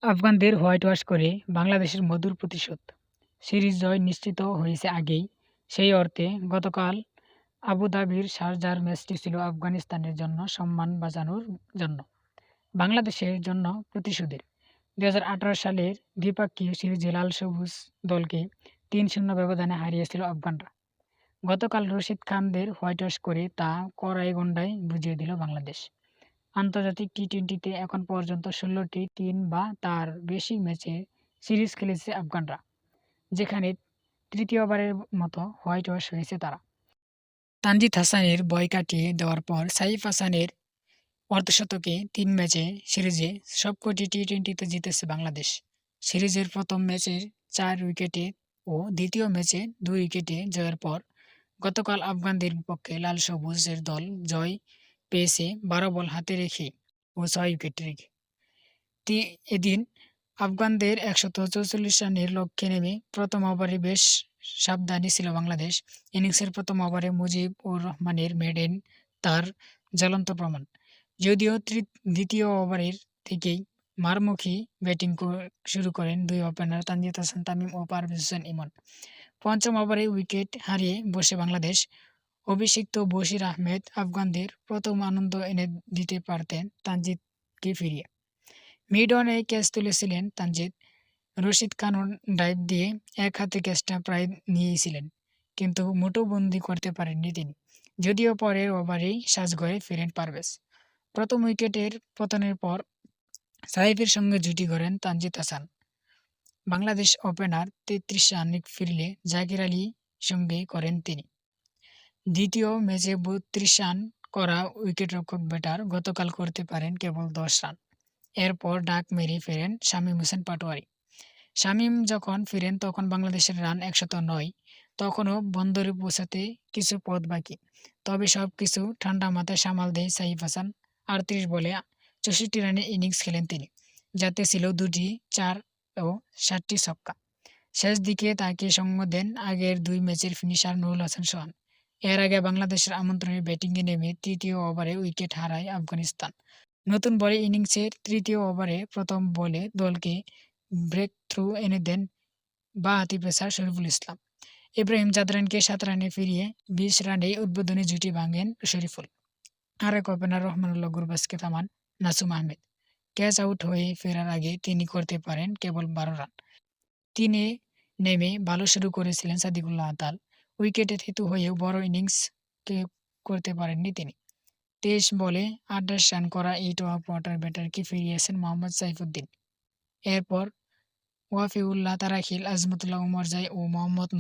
আফগানদের white wash করে বাংলাদেশের মধুর প্রতিশোধ। সিরিজ জয় নিশ্চিত হয়েছে আগেই। সেই অর্থে গতকাল আবুধাবির শারজার ম্যাচটি ছিল আফগানিস্তানের জন্য সম্মান বাঁচানোর জন্য, বাংলাদেশের জন্য প্রতিশোধের। ২০১৮ সালের দ্বিপাক্ষিক সিরিজে লাল সবুজ দলকে ৩-০ ব্যবধানে হারিয়েছিল আফগানরা। গতকাল রশিদ খানদের হোয়াইট ওয়াশ করে তা কড়াই গন্ডায় বুঝিয়ে দিল বাংলাদেশ। আন্তর্জাতিক টি-টোয়েন্টিতে এখন পর্যন্ত ১৬টি ৩ বা তার বেশি ম্যাচে সিরিজ খেলেছে আফগানরা, যেখানে তৃতীয়বারের মতো হোয়াইট ওয়াশ হয়েছে তারা। তানজিদ হাসানের ভয় কাটিয়ে দেওয়ার পর সাইফ হাসানের অর্ধশতকে ৩ ম্যাচে সিরিজে সবকটি টি-টোয়েন্টিতে জিতেছে বাংলাদেশ। সিরিজের প্রথম ম্যাচের ৪ উইকেটে ও দ্বিতীয় ম্যাচে ২ উইকেটে জয়ের পর গতকাল আফগানদের বিপক্ষে লাল সবুজের দল জয় পেয়েছে ১২ বল হাতে রেখে ও ৬ উইকেট রেখে। এদিন আফগানদের ১৪৪ রানের লক্ষ্যে নেমে প্রথম ওভারে বেশ সাবধানী ছিল বাংলাদেশ। ইনিংসের প্রথম ওভারে মুজিবুর রহমানের মেডেন তার জ্বলন্ত প্রমাণ। যদিও দ্বিতীয় ওভারের থেকেই মারমুখী ব্যাটিং শুরু করেন দুই ওপেনার তানজিদ হাসান তামিম ও পারভেজ হোসেন ইমন। পঞ্চম ওভারে উইকেট হারিয়ে বসে বাংলাদেশ। অভিষিক্ত বশির আহমেদ আফগানদের প্রথম আনন্দ এনে দিতে পারতেন তানজিদকে ফিরিয়ে। মিড অনে ক্যাচ তুলেছিলেন তানজিদ। রশিদ খানও ডাইভ দিয়ে এক হাতে ক্যাচটা প্রায় নিয়েছিলেন, কিন্তু মোটেও বন্দি করতে পারেননি তিনি। যদিও পরের ওভারেই সাজঘরে ফেরেন পারভেজ। প্রথম উইকেটের পতনের পর সাইফের সঙ্গে জুটি গড়েন তানজিদ হাসান। বাংলাদেশ ওপেনার ৩৩ রানে ফিরলে জাকির আলীর সঙ্গে করেন তিনি। দ্বিতীয় ম্যাচে ৩২ রান করা উইকেটরক্ষক ব্যাটার গতকাল করতে পারেন কেবল ১০ রান। এরপর ডাক মেরে ফেরেন শামীম হোসেন পাটোয়ারি। শামীম যখন ফিরেন তখন বাংলাদেশের রান ১০৯। তখনও বন্দরে পৌঁছাতে কিছু পথ বাকি। তবে সবকিছু ঠান্ডা মাথায় সামাল দেয় সাইফ হাসান। ৩৮ বলে ৬৪ রানের ইনিংস খেলেন তিনি, যাতে ছিল ২টি ৪ ও ৭টি ছক্কা। শেষ দিকে তাকে সঙ্গ দেন আগের ২ ম্যাচের ফিনিশার নুরুল হাসান সোহান। এর আগে বাংলাদেশের আমন্ত্রণে ব্যাটিংয়ে নেমে তৃতীয় ওভারে উইকেট হারায় আফগানিস্তান। নতুন বলে ইনিংসের তৃতীয় ওভারে প্রথম বলে দলকে ব্রেক থ্রু এনে দেন বাঁহাতি পেসার শরীফুল ইসলাম। ইব্রাহিম জাদরানকে ৭ রানে ফিরিয়ে ২০ রানেই উদ্বোধনী জুটি ভাঙেন শরীফুল। আরেক ওপেনার রহমানুল্লাহ গুরবাজকে থামান নাসুম আহমেদ। ক্যাচ আউট হয়ে ফেরার আগে তিনি করতে পারেন কেবল ১২ রান। ৩-এ নেমে ভালো শুরু করেছিলেন সাদিকুল্লাহ আতাল। উইকেটে থিতু হয়েও বড় ইনিংস করতে পারেননি তিনি। ২৩ বলে ২৮ রান করা এই টপ অর্ডার ব্যাটারকে ফিরিয়েছেন মোহাম্মদ সাইফুদ্দিন। এরপর ওয়াফিউল্লাহ তারাখিল, আজমতুল্লাহ উমর জাই ও মোহাম্মদ